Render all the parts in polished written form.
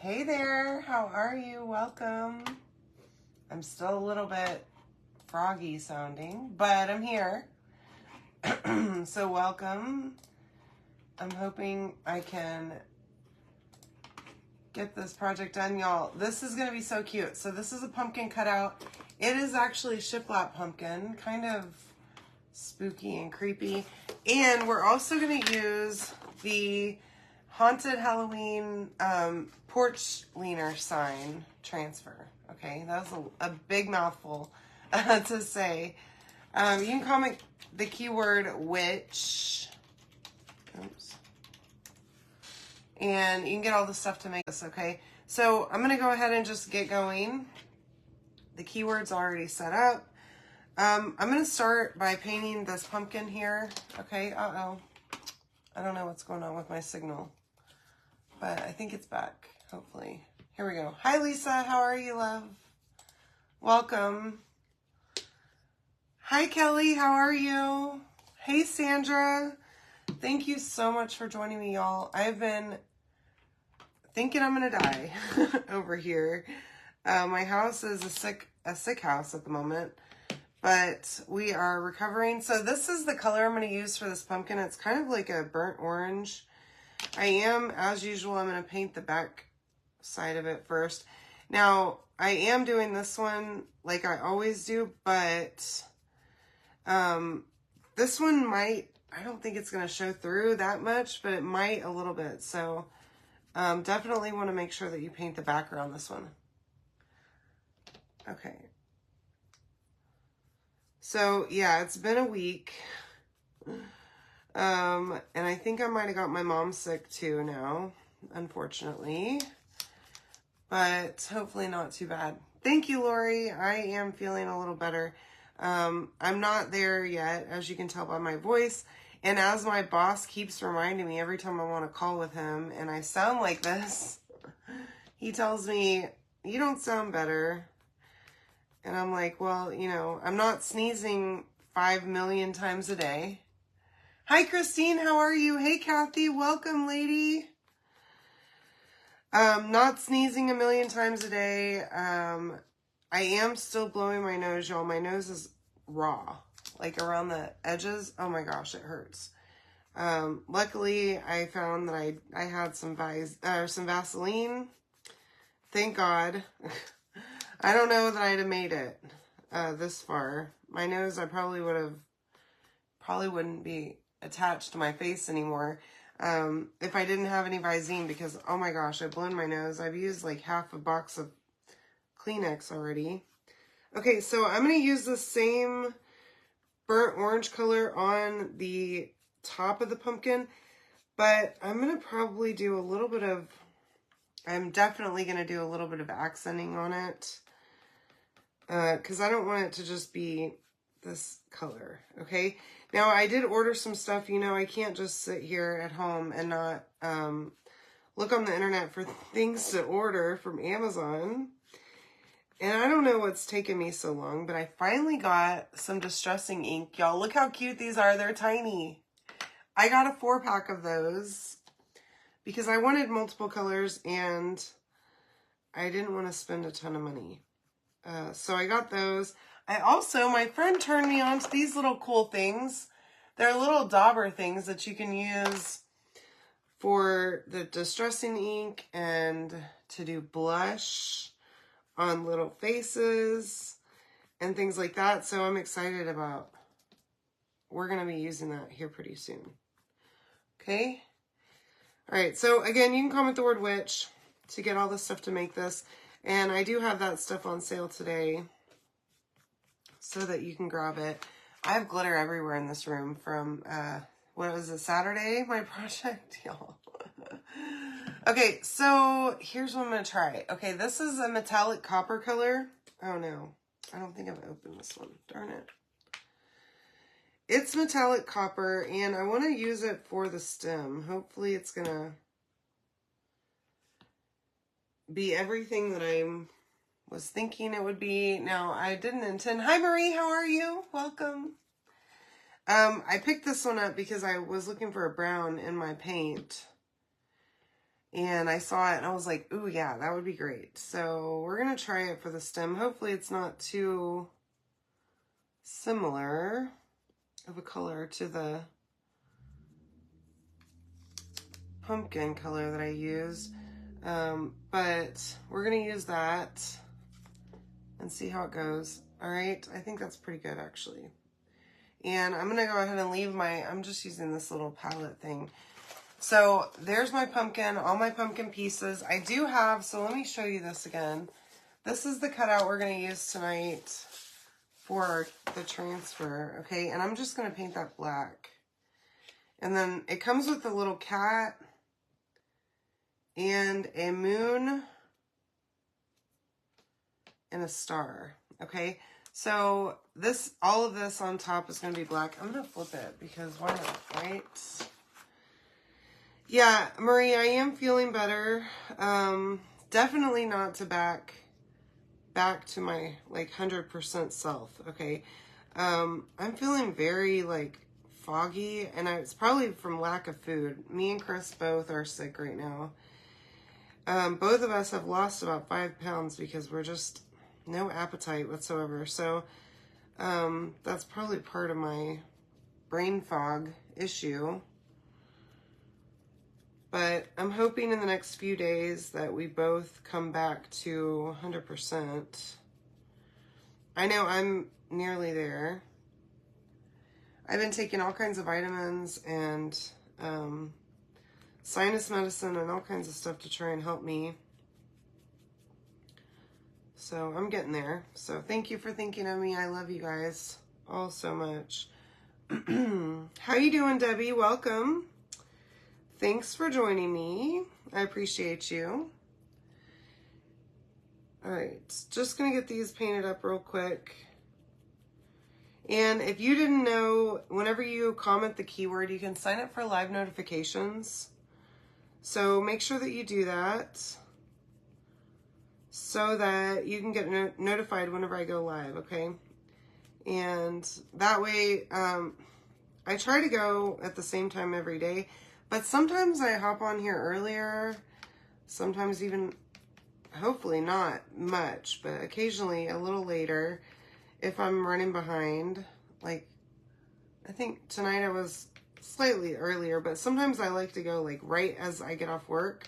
Hey there, how are you? Welcome. I'm still a little bit froggy sounding, but I'm here. So welcome. I'm hoping I can get this project done, y'all. This is going to be so cute. So this is a pumpkin cutout. It is actually shiplap pumpkin, kind of spooky and creepy. And we're also going to use the Haunted Halloween porch leaner sign transfer. Okay, that was a big mouthful to say. You can comment the keyword witch. Oops. And you can get all the stuff to make this, okay? So I'm going to go ahead and just get going. The keyword's already set up. I'm going to start by painting this pumpkin here. Okay, uh-oh. I don't know what's going on with my signal, but I think it's back, hopefully. Here we go. Hi, Lisa. How are you, love? Welcome. Hi, Kelly. How are you? Hey, Sandra. Thank you so much for joining me, y'all. I've been thinking I'm going to die over here. My house is a sick house at the moment, but we are recovering. So this is the color I'm going to use for this pumpkin. It's kind of like a burnt orange. As usual, I'm going to paint the back side of it first. Now, I am doing this one like I always do, but this one might, I don't think it's going to show through that much, but it might a little bit. So definitely want to make sure that you paint the back around this one. Okay. So yeah, it's been a week. And I think I might have got my mom sick too now, unfortunately, but hopefully not too bad. Thank you, Lori. I am feeling a little better. I'm not there yet, as you can tell by my voice. And as my boss keeps reminding me every time I want to call with him and I sound like this, he tells me, you don't sound better. And I'm like, well, you know, I'm not sneezing 5 million times a day. Hi, Christine. How are you? Hey, Kathy. Welcome, lady. Not sneezing a million times a day. I am still blowing my nose, y'all. My nose is raw, like around the edges. Oh my gosh, it hurts. Luckily, I found that I had some Vaseline. Thank God. I don't know that I'd have made it this far. My nose, I probably wouldn't be attached to my face anymore if I didn't have any Visine, because oh my gosh, I've blown my nose. I've used like half a box of Kleenex already. Okay, so I'm going to use the same burnt orange color on the top of the pumpkin, but I'm going to probably do a little bit of, I'm definitely going to do a little bit of accenting on it because I don't want it to just be this color, okay? Now, I did order some stuff. You know, I can't just sit here at home and not look on the internet for things to order from Amazon. And I don't know what's taken me so long, but I finally got some distressing ink. Y'all, look how cute these are. They're tiny. I got a 4-pack of those because I wanted multiple colors and I didn't want to spend a ton of money. So I got those. My friend turned me on to these little cool things. They're little dauber things that you can use for the distressing ink and to do blush on little faces and things like that. So I'm excited about, we're going to be using that here pretty soon. Okay. All right. So again, you can comment the word witch to get all the stuff to make this. And I do have that stuff on sale today so that you can grab it. I have glitter everywhere in this room from, what was it, Saturday, my project, y'all. Okay, so here's what I'm going to try. Okay, this is a metallic copper color. Oh, no. I don't think I've opened this one. Darn it. It's metallic copper, and I want to use it for the stem. Hopefully it's going to be everything that I was thinking it would be. Now, I didn't intend. Hi, Marie. How are you? Welcome. I picked this one up because I was looking for a brown in my paint. And I saw it and I was like, ooh, yeah, that would be great. So we're going to try it for the stem. Hopefully it's not too similar of a color to the pumpkin color that I used. But we're going to use that and see how it goes. All right. I think that's pretty good, actually. And I'm going to go ahead and leave I'm just using this little palette thing. So there's my pumpkin, all my pumpkin pieces. I do have, so let me show you this again. This is the cutout we're going to use tonight for the transfer, okay? And I'm just going to paint that black. And then it comes with a little cat and a moon and a star, okay? So all of this on top is going to be black. I'm going to flip it because why not, right? Yeah, Marie, I am feeling better. Definitely not to back to my like 100% self, okay? I'm feeling very like foggy, and it's probably from lack of food. Me and Chris both are sick right now. Both of us have lost about 5 pounds because we're just no appetite whatsoever. So that's probably part of my brain fog issue. But I'm hoping in the next few days that we both come back to 100%. I know I'm nearly there. I've been taking all kinds of vitamins and sinus medicine and all kinds of stuff to try and help me. So I'm getting there. So thank you for thinking of me. I love you guys all so much. How you doing, Debbie? Welcome. Thanks for joining me. I appreciate you. All right, just gonna get these painted up real quick. And if you didn't know, whenever you comment the keyword, you can sign up for live notifications. So make sure that you do that so that you can get notified whenever I go live, okay? And that way, I try to go at the same time every day. But sometimes I hop on here earlier, sometimes even, hopefully not much, but occasionally a little later if I'm running behind. Like, I think tonight I was slightly earlier, but sometimes I like to go like right as I get off work.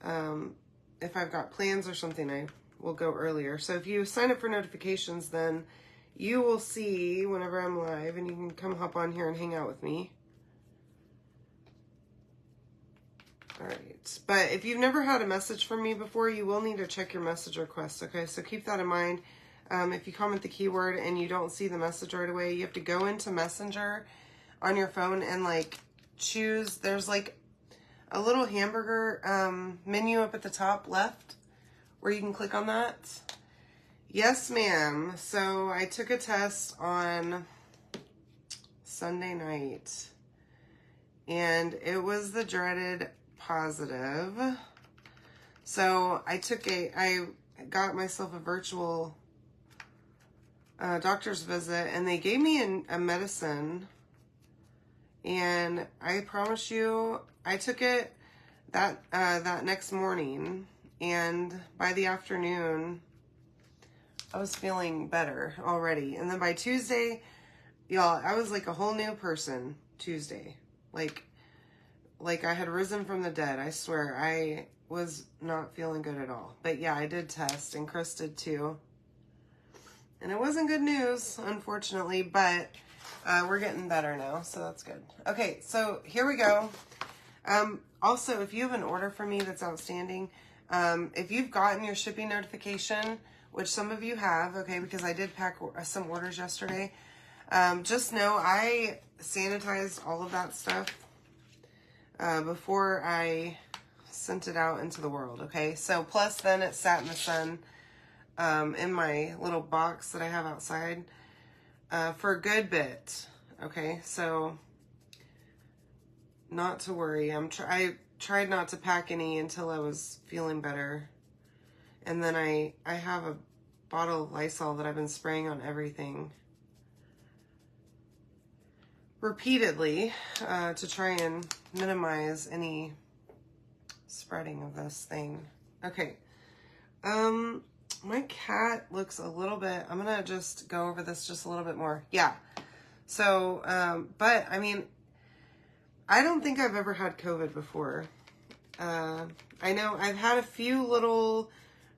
If I've got plans or something, I will go earlier. So if you sign up for notifications, then you will see whenever I'm live and you can come hop on here and hang out with me. All right, but if you've never had a message from me before, you will need to check your message requests, okay? So keep that in mind. If you comment the keyword and you don't see the message right away, you have to go into Messenger on your phone and like choose, there's like a little hamburger menu up at the top left where you can click on that. Yes, ma'am. So I took a test on Sunday night and it was the dreaded positive. So I got myself a virtual doctor's visit, and they gave me a medicine, and I promise you, I took it that next morning, and by the afternoon, I was feeling better already. And then by Tuesday, y'all, I was like a whole new person Tuesday. Like I had risen from the dead. I swear, I was not feeling good at all. But yeah, I did test, and Chris did too. And it wasn't good news, unfortunately, but we're getting better now, so that's good. Okay, so here we go. Also, if you have an order for me that's outstanding, if you've gotten your shipping notification, which some of you have, okay, because I did pack some orders yesterday, just know I sanitized all of that stuff before I sent it out into the world, okay? So plus then it sat in the sun in my little box that I have outside for a good bit, okay? So not to worry. I tried not to pack any until I was feeling better. And then I have a bottle of Lysol that I've been spraying on everything repeatedly to try and minimize any spreading of this thing. Okay. My cat looks a little bit, I'm gonna just go over this just a little bit more. Yeah. So, but I mean, I don't think I've ever had COVID before. I know I've had a few little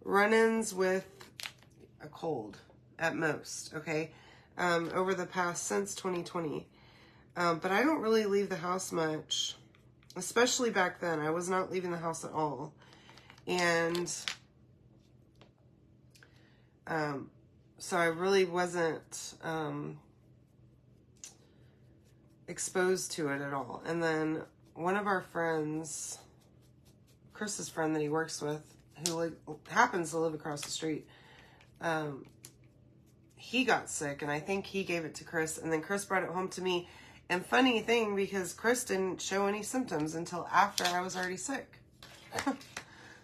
run-ins with a cold at most, okay, over the past, since 2020. But I don't really leave the house much, especially back then. I was not leaving the house at all. And so I really wasn't exposed to it at all. And then one of our friends, Chris's friend that he works with, who happens to live across the street, he got sick, and I think he gave it to Chris, and then Chris brought it home to me. And funny thing, because Chris didn't show any symptoms until after I was already sick.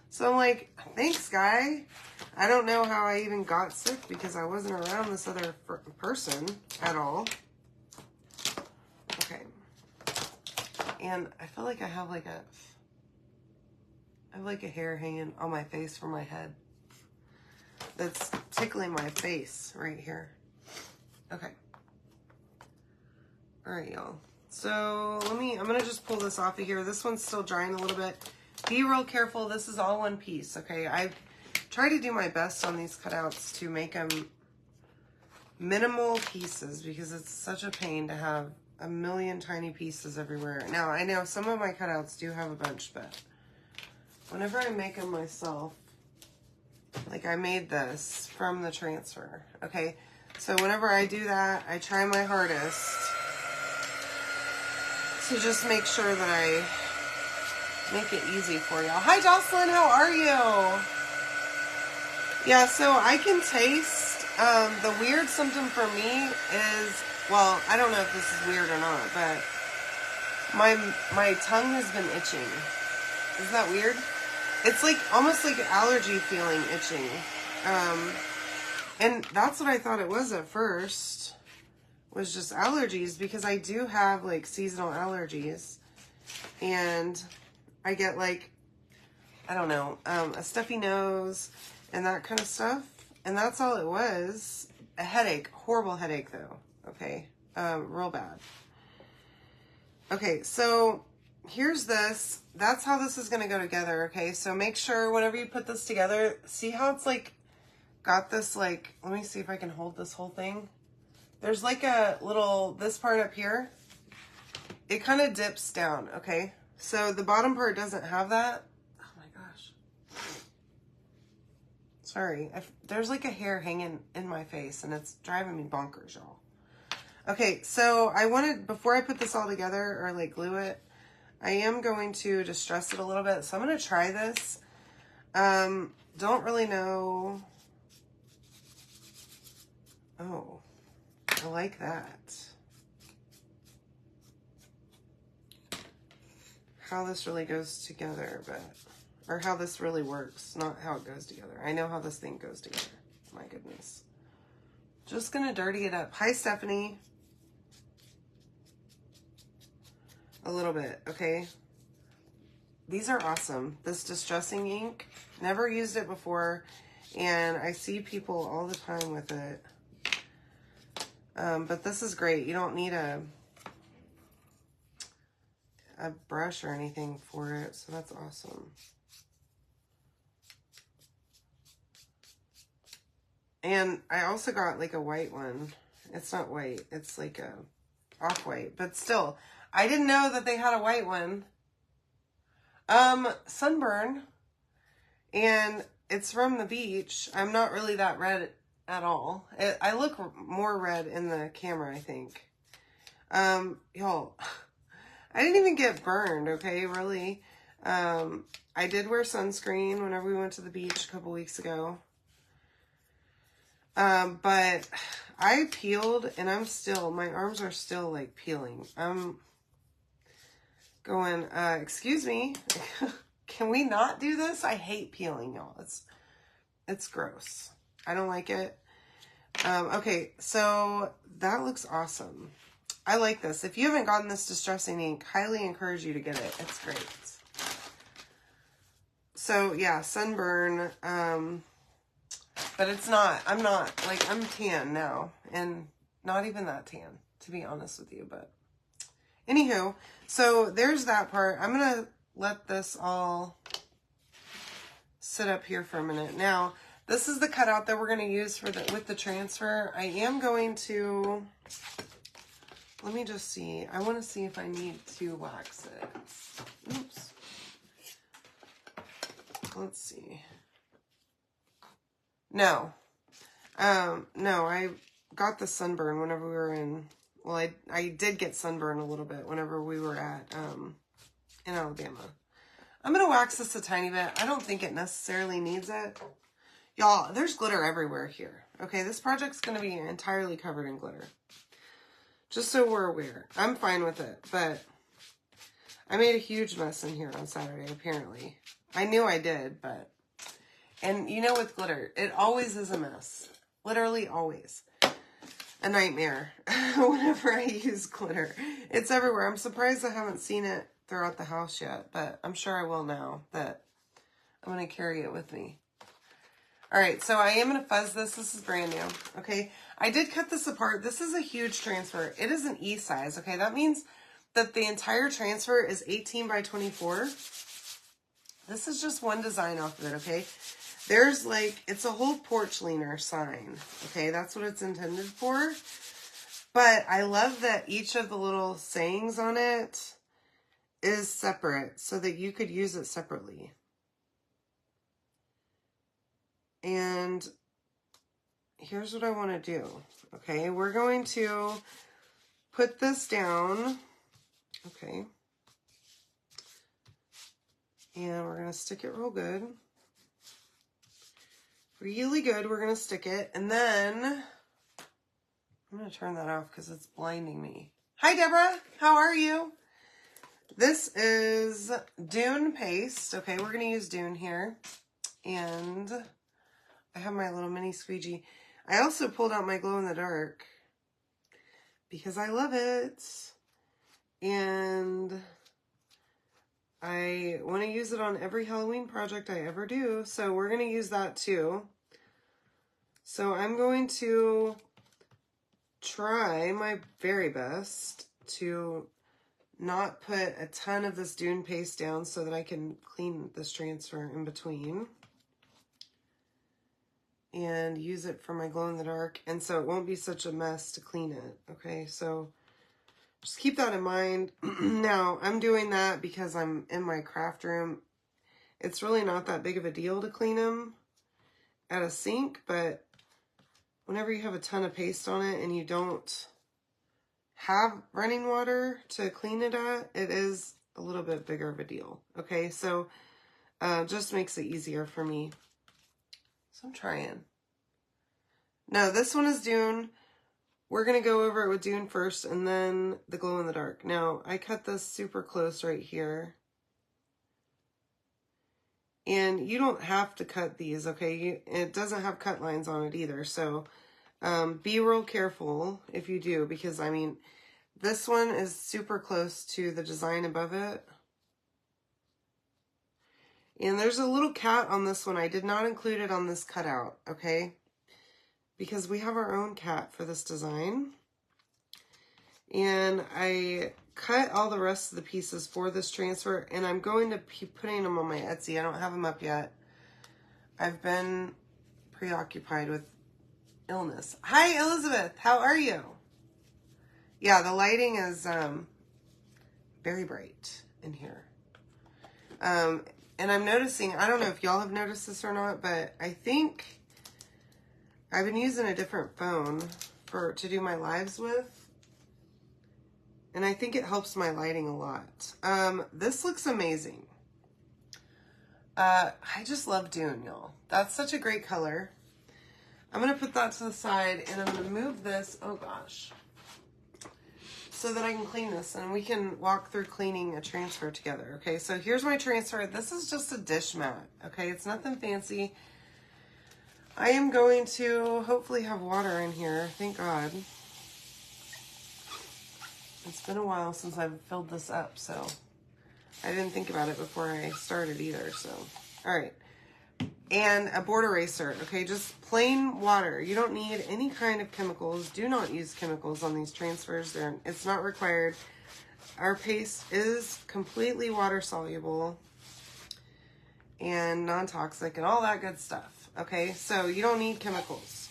So I'm like, thanks, guy. I don't know how I even got sick because I wasn't around this other person at all. Okay. And I feel like I have like a hair hanging on my face from my head. That's tickling my face right here. Okay. All right, y'all. So I'm gonna just pull this off of here. This one's still drying a little bit. Be real careful. This is all one piece, okay? I've tried to do my best on these cutouts to make them minimal pieces because it's such a pain to have a million tiny pieces everywhere. Now, I know some of my cutouts do have a bunch, but whenever I make them myself, like I made this from the transfer, okay? So whenever I do that, I try my hardest to just make sure that I make it easy for y'all. Hi, Jocelyn, how are you? Yeah, so I can taste, the weird symptom for me is, well, I don't know if this is weird or not, but my tongue has been itching. Isn't that weird? It's like, almost like allergy feeling itching. And that's what I thought it was at first, was just allergies, because I do have like seasonal allergies, and I get like, I don't know, a stuffy nose and that kind of stuff. And that's all it was. A headache, horrible headache though. Okay, real bad. Okay, so here's this. That's how this is going to go together, okay? So make sure whenever you put this together, see how it's like, got this like, let me see if I can hold this whole thing. There's like a little, this part up here, it kind of dips down, okay? So the bottom part doesn't have that. Oh my gosh. Sorry, there's like a hair hanging in my face and it's driving me bonkers, y'all. Okay, so I wanted, before I put this all together or like glue it, I am going to distress it a little bit. So I'm going to try this. Don't really know. Oh, I like that. How this really goes together, but, or how this really works, not how it goes together. I know how this thing goes together. My goodness. Just going to dirty it up. Hi, Stephanie. A little bit, okay? These are awesome. This distressing ink, never used it before, and I see people all the time with it. But this is great. You don't need a brush or anything for it, so that's awesome. And I also got like a white one. It's not white, it's like a off-white, but still, I didn't know that they had a white one. Sunburn, and it's from the beach. I'm not really that red at all. I look more red in the camera, I think. Y'all, I didn't even get burned, okay, really. I did wear sunscreen whenever we went to the beach a couple weeks ago. But I peeled, and I'm still, my arms are still like peeling. I'm going, excuse me, can we not do this? I hate peeling, y'all. It's gross. I don't like it. Okay, so that looks awesome. I like this. If you haven't gotten this distressing ink, highly encourage you to get it. It's great. So yeah, sunburn, but it's not, I'm not, like, I'm tan now, and not even that tan, to be honest with you, but anywho, so there's that part. I'm going to let this all sit up here for a minute. Now, this is the cutout that we're going to use for with the transfer. I am going to, let me just see. I want to see if I need to wax it. Oops. Let's see. No. No, I got the sunburn whenever we were in, well, I did get sunburn a little bit whenever we were at, in Alabama. I'm going to wax this a tiny bit. I don't think it necessarily needs it. Y'all, there's glitter everywhere here. Okay, this project's going to be entirely covered in glitter. Just so we're aware. I'm fine with it, but I made a huge mess in here on Saturday, apparently. I knew I did, but... And you know with glitter, it always is a mess. Literally always. A nightmare whenever I use glitter. It's everywhere. I'm surprised I haven't seen it throughout the house yet, but I'm sure I will now that I'm going to carry it with me. All right, so I am going to fuzz this. This is brand new, okay? I did cut this apart. This is a huge transfer. It is an E size, okay? That means that the entire transfer is 18 by 24. This is just one design off of it, okay? There's like, it's a whole porch leaner sign, okay? That's what it's intended for. But I love that each of the little sayings on it is separate so that you could use it separately. And here's what I want to do, okay? We're going to put this down, okay? And we're going to stick it real good. Really good. We're going to stick it. And then I'm going to turn that off because it's blinding me. Hi, Deborah. How are you? This is Dune paste. Okay, we're going to use Dune here. And I have my little mini squeegee. I also pulled out my glow-in-the-dark because I love it. And I want to use it on every Halloween project I ever do. So we're going to use that too. So I'm going to try my very best to not put a ton of this Dune paste down so that I can clean this transfer in between. And use it for my glow-in-the-dark. And so it won't be such a mess to clean it. Okay, so just keep that in mind. Now, I'm doing that because I'm in my craft room. It's really not that big of a deal to clean them at a sink, but whenever you have a ton of paste on it and you don't have running water to clean it at, it is a little bit bigger of a deal. Okay, so just makes it easier for me. So I'm trying. No, this one is Dune. We're going to go over it with Dune first and then the glow-in-the-dark. Now, I cut this super close right here. And you don't have to cut these, okay? It doesn't have cut lines on it either. So be real careful if you do because, I mean, this one is super close to the design above it. And there's a little cat on this one. I did not include it on this cutout, okay? Because we have our own cat for this design. And I cut all the rest of the pieces for this transfer, and I'm going to be putting them on my Etsy. I don't have them up yet. I've been preoccupied with illness. Hi, Elizabeth. How are you? Yeah, the lighting is very bright in here. And I'm noticing, I don't know if y'all have noticed this or not, but I think I've been using a different phone to do my lives with. And I think it helps my lighting a lot. This looks amazing. I just love Dune, y'all. That's such a great color. I'm going to put that to the side and I'm going to move this, oh gosh, so that I can clean this and we can walk through cleaning a transfer together. Okay, so here's my transfer. This is just a dish mat. Okay, it's nothing fancy. I am going to hopefully have water in here. Thank God. It's been a while since I've filled this up, so I didn't think about it before I started either, so All right. And a board eraser, okay? Just plain water. You don't need any kind of chemicals. Do not use chemicals on these transfers. It's not required. Our paste is completely water soluble and non-toxic and all that good stuff, okay? So you don't need chemicals.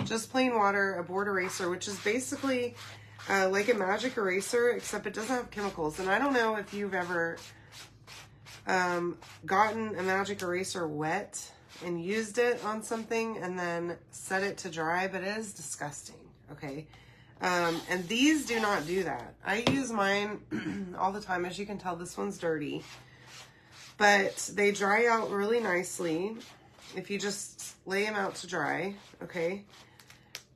Just plain water, a board eraser, which is basically like a magic eraser, except it doesn't have chemicals. And I don't know if you've ever gotten a magic eraser wet and used it on something and then set it to dry, but it is disgusting, okay? And these do not do that. I use mine all the time. As you can tell, this one's dirty, but they dry out really nicely if you just lay them out to dry, okay?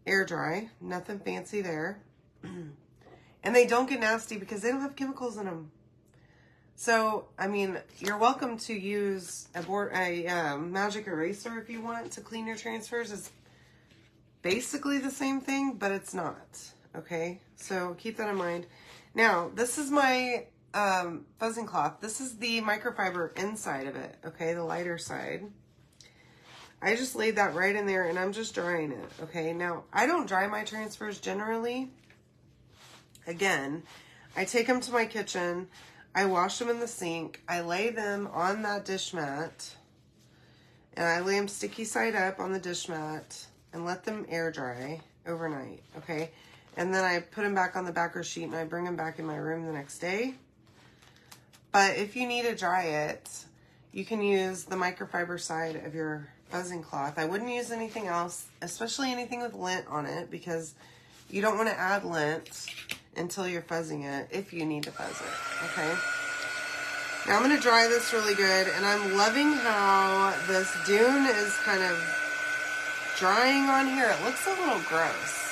Air dry, nothing fancy there. And they don't get nasty because they don't have chemicals in them. So, I mean, you're welcome to use a magic eraser if you want to clean your transfers. It's basically the same thing, but it's not. Okay, so keep that in mind. Now, this is my fuzzing cloth. This is the microfiber inside of it, okay, the lighter side. I just laid that right in there and I'm just drying it, okay? Now, I don't dry my transfers generally. Again, I take them to my kitchen. I wash them in the sink. I lay them on that dish mat and I lay them sticky side up on the dish mat and let them air dry overnight, okay? And then I put them back on the backer sheet and I bring them back in my room the next day. But if you need to dry it, you can use the microfiber side of your fuzzing cloth. I wouldn't use anything else, especially anything with lint on it, because you don't want to add lint until you're fuzzing it, if you need to fuzz it, okay? Now I'm going to dry this really good, and I'm loving how this dune is kind of drying on here. It looks a little gross.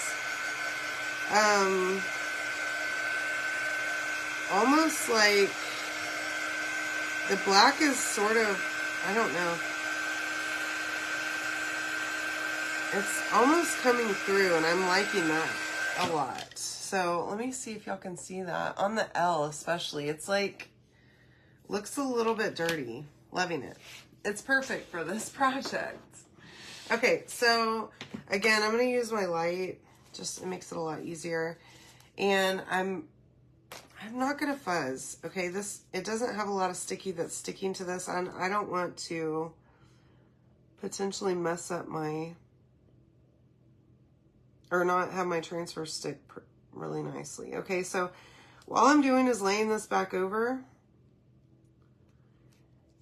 Almost like the black is sort of, I don't know. It's almost coming through and I'm liking that a lot. So let me see if y'all can see that. On the L especially, it's like, looks a little bit dirty. Loving it. It's perfect for this project. Okay, so again, I'm going to use my light. Just, it makes it a lot easier. And I'm not going to fuzz, okay? It doesn't have a lot of sticky that's sticking to this. And I don't want to potentially mess up my, or not have my transfer stick really nicely. Okay, so all I'm doing is laying this back over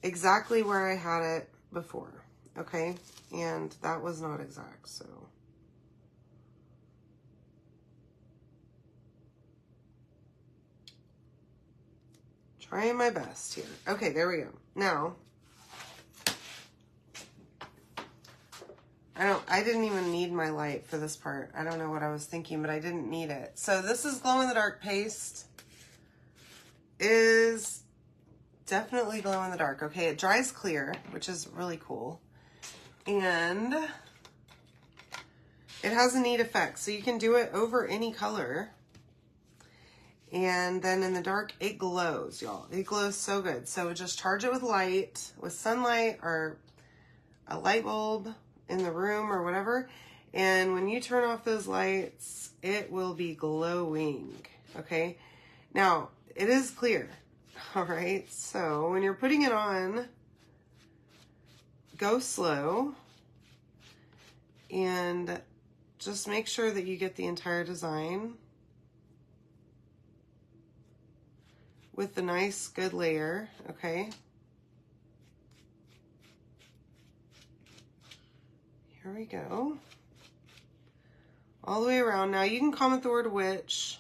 exactly where I had it before, okay? And that was not exact, so. Trying my best here. Okay, there we go. Now, I didn't even need my light for this part. I don't know what I was thinking, but I didn't need it. So this is glow-in-the-dark paste. Is definitely glow-in-the-dark. Okay, it dries clear, which is really cool. And it has a neat effect. So you can do it over any color. And then in the dark, it glows, y'all. It glows so good. So just charge it with light, with sunlight or a light bulb in the room or whatever. And when you turn off those lights, it will be glowing, okay? Now, it is clear, all right? So when you're putting it on, go slow and just make sure that you get the entire design with the nice, good layer, okay? Here we go. All the way around. Now you can comment the word witch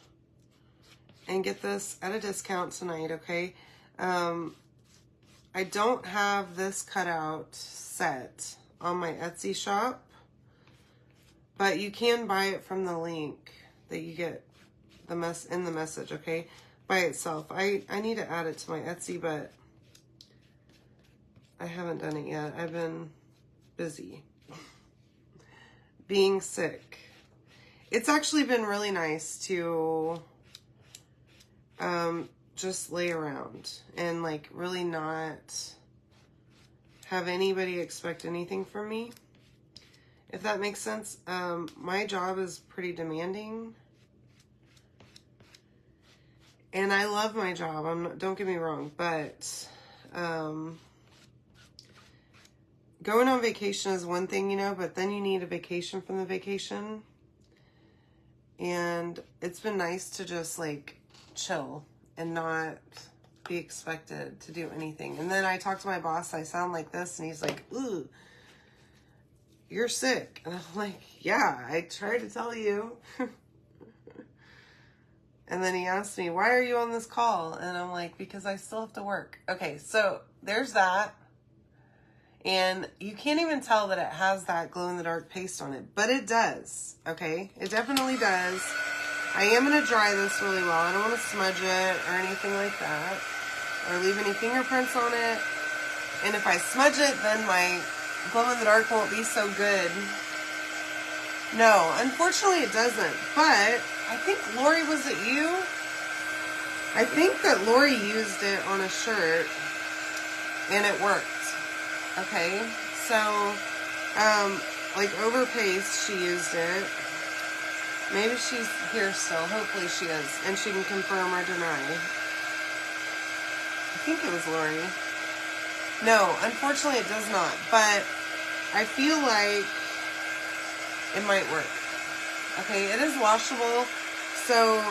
and get this at a discount tonight, okay? I don't have this cutout set on my Etsy shop, but you can buy it from the link that you get in the message, okay? By itself. I need to add it to my Etsy, but I haven't done it yet. I've been busy being sick. It's actually been really nice to just lay around and like really not have anybody expect anything from me, if that makes sense. My job is pretty demanding. And I love my job. Don't get me wrong, but going on vacation is one thing, you know, but then you need a vacation from the vacation. And it's been nice to just like chill and not be expected to do anything. And then I talk to my boss, I sound like this, and he's like, ooh, you're sick. And I'm like, yeah, I tried to tell you. And then he asked me, why are you on this call? And I'm like, because I still have to work. Okay, so there's that. And you can't even tell that it has that glow-in-the-dark paste on it, but it does, okay? It definitely does. I am going to dry this really well. I don't want to smudge it or anything like that, or leave any fingerprints on it. And if I smudge it, then my glow-in-the-dark won't be so good. No, unfortunately it doesn't, but I think, Lori, was it you? I think that Lori used it on a shirt, and it worked. Okay, so, like over paste, she used it. Maybe she's here still. Hopefully she is, and she can confirm or deny. I think it was Lori. No, unfortunately it does not, but I feel like it might work. Okay, it is washable. So,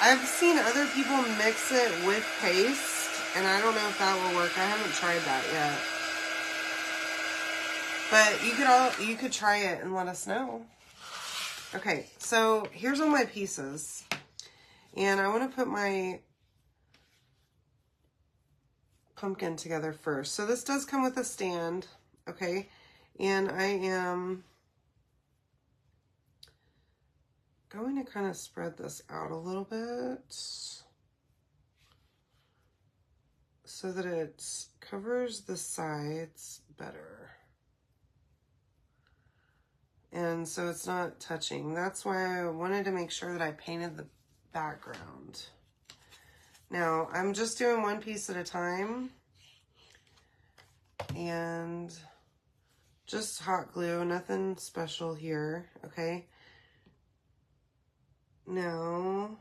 I've seen other people mix it with paste, and I don't know if that will work. I haven't tried that yet. But you could try it and let us know. Okay, so here's all my pieces. And I want to put my pumpkin together first. So this does come with a stand, okay? And I am going to kind of spread this out a little bit so that it covers the sides better. And so it's not touching. That's why I wanted to make sure that I painted the background. Now, I'm just doing one piece at a time. And just hot glue, nothing special here, okay? Now,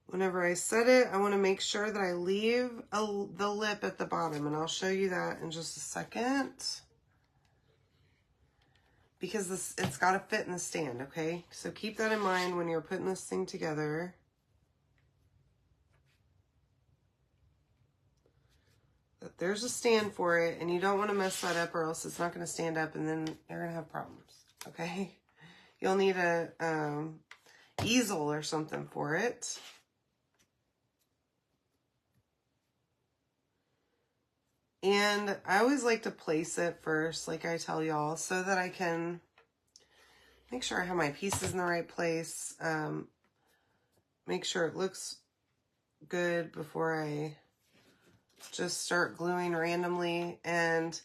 whenever I set it, I want to make sure that I leave the lip at the bottom, and I'll show you that in just a second. Because it's got to fit in the stand, okay? So keep that in mind when you're putting this thing together. That there's a stand for it, and you don't want to mess that up or else it's not going to stand up, and then you're going to have problems, okay? You'll need a easel or something for it. And I always like to place it first, like I tell y'all, so that I can make sure I have my pieces in the right place. Make sure it looks good before I just start gluing randomly. And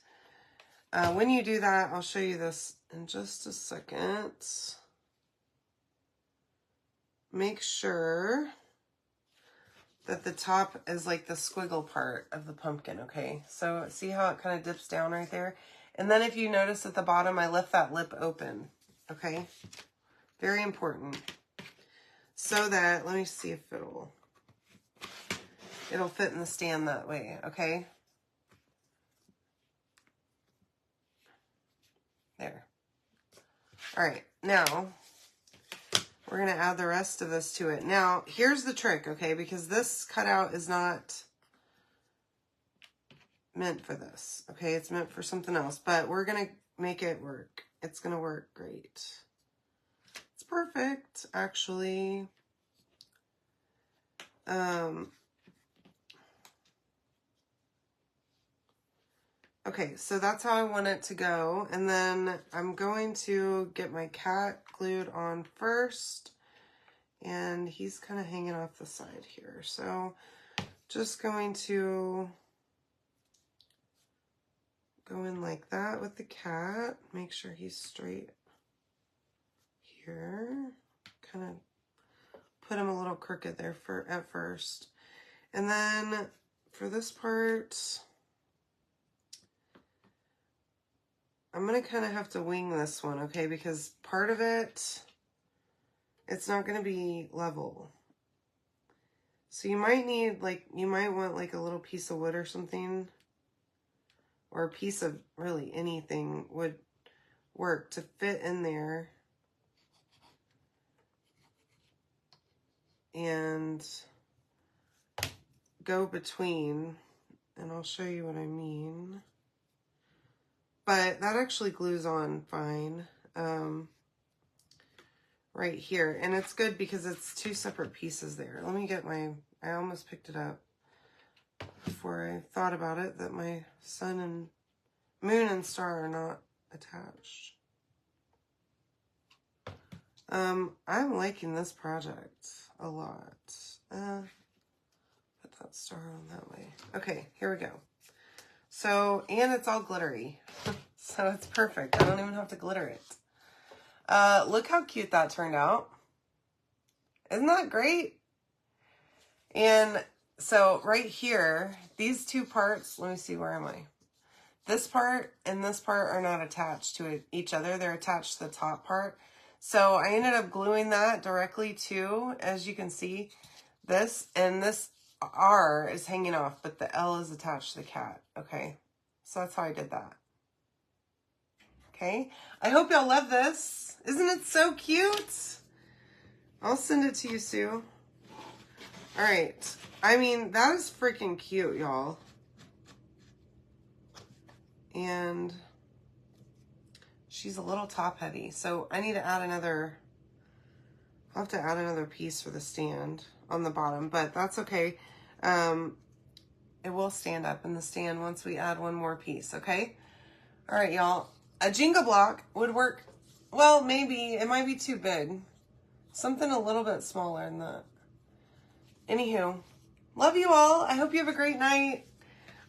when you do that, I'll show you this in just a second. Make sure that the top is like the squiggle part of the pumpkin, okay? So see how it kind of dips down right there? And then if you notice at the bottom, I left that lip open, okay? Very important. So that, let me see if it'll fit in the stand that way, okay? There. All right, now we're going to add the rest of this to it. Now, here's the trick, okay? Because this cutout is not meant for this, okay? It's meant for something else, but we're going to make it work. It's going to work great. It's perfect, actually. Okay, so that's how I want it to go. And then I'm going to get my cat glued on first. And he's kind of hanging off the side here. So just going to go in like that with the cat. Make sure he's straight here. Kind of put him a little crooked there at first. And then for this part, I'm going to kind of have to wing this one, okay? Because part of it, it's not going to be level. So you might need, like, you might want like a little piece of wood or something. Or a piece of really anything would work to fit in there. And go between. And I'll show you what I mean. But that actually glues on fine. Right here. And it's good because it's two separate pieces there. Let me get my, I almost picked it up before I thought about it, that my sun and moon and star are not attached. I'm liking this project a lot. Put that star on that way. Okay, here we go. So, and it's all glittery. So it's perfect. I don't even have to glitter it. Look how cute that turned out. Isn't that great? And so right here, these two parts, let me see, where am I? This part and this part are not attached to each other. They're attached to the top part. So I ended up gluing that directly to, as you can see, this, and this R is hanging off, but the L is attached to the cat. Okay, so that's how I did that. Okay, I hope y'all love this. Isn't it so cute? I'll send it to you, Sue. All right, I mean, that is freaking cute, y'all. And she's a little top heavy, so I need to add another, I'll have to add another piece for the stand on the bottom, but that's okay. It will stand up in the stand once we add one more piece, okay? All right, y'all. A Jenga block would work, well, maybe, it might be too big. Something a little bit smaller than that. Anywho, love you all. I hope you have a great night.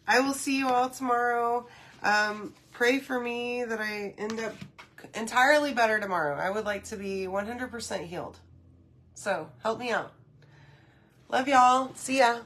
I will see you all tomorrow. Pray for me that I end up entirely better tomorrow. I would like to be 100% healed. So help me out. Love y'all. See ya.